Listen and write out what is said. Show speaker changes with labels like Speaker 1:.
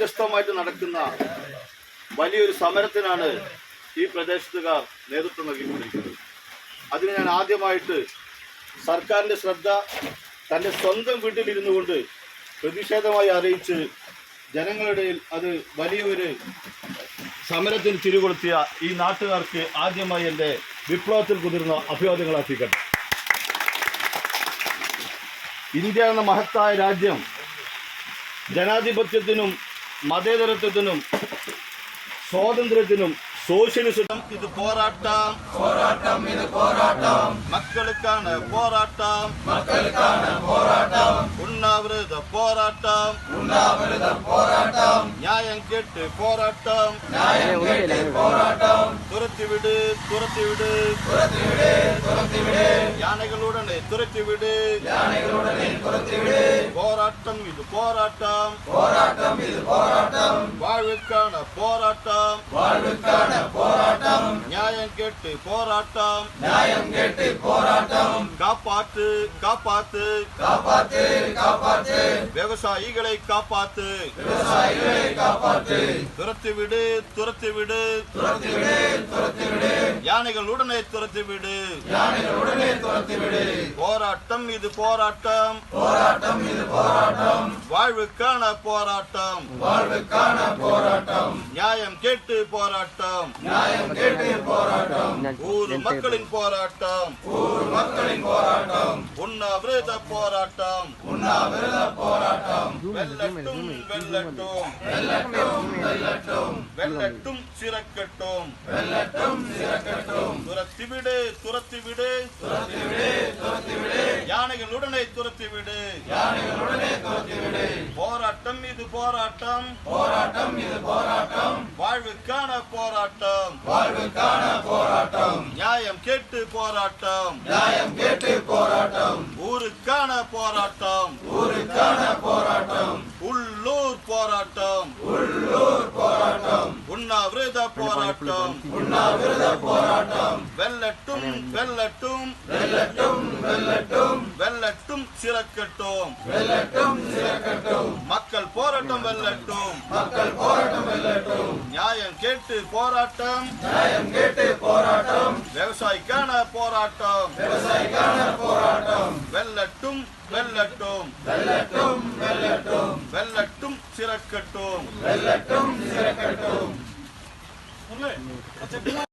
Speaker 1: വ്യത്യസ്തമായിട്ട് നടക്കുന്ന വലിയൊരു സമരത്തിനാണ് ഈ പ്രദേശത്തുകാർ നേതൃത്വം നൽകിക്കൊണ്ടിരിക്കുന്നത്. അതിന് ഞാൻ ആദ്യമായിട്ട് സർക്കാരിൻ്റെ ശ്രദ്ധ തൻ്റെ സ്വന്തം വീട്ടിലിരുന്നു കൊണ്ട് പ്രതിഷേധമായി അറിയിച്ച് ജനങ്ങളുടെ അത് വലിയൊരു സമരത്തിന് തിരികൊളുത്തിയ ഈ നാട്ടുകാർക്ക് ആദ്യമായി എൻ്റെ വിപ്ലവത്തിൽ കുതിർന്ന അഭിവാദ്യങ്ങൾ അർപ്പിക്കട്ടെ. ഇന്ത്യ എന്ന മഹത്തായ രാജ്യം ജനാധിപത്യത്തിനും മതേതരത്വത്തിനും സ്വാതന്ത്ര്യത്തിനും സോഷ്യലിസത്തിനും ഇത് പോരാട്ടം மக்களுக்கான போராட்டம் உண்ணாவிரத போராட்டம் நியாயம் கேட்டு போராட்டம் துரத்திவிடு யானைகளுடனே துரத்திவிடு போராட்டம் இது போராட்டம் வாழ்வுக்கான போராட்டம் நியாயம் கேட்டு போராட்டம் காப்பாத்து விவசாயிகளை காப்பாத்து துரத்திவிடு யானைகளுடனே துரத்திவிடு போராட்டம் இது போராட்டம் வாழ்வுக்கான போராட்டம் நியாயம் கேட்டு போராட்டம் ஊர் மக்களின் போராட்டம் உண்ணாவிரத போராட்டம் வெல்லட்டும் சிறக்கட்டும் துரத்திவிடு யானைகளுடனே துரத்திவிடு போராட்டம் இது போராட்டம் வாழ்வுக்கான போராட்டம் நியாயம் கேட்டு போராட்டம் ஊருக்கான போராட்டம் உள்ளூர் போராட்டம் உண்ணாவிரத போராட்டம் வெல்லட்டும் சிறக்கட்டும் மக்கள் போராட்டம் வெல்லட்டும் நியாயம் கேட்டு போராட்டம் விவசாயிக்கான போராட்டம் வெல்லட்டும் சிறக்கட்டும்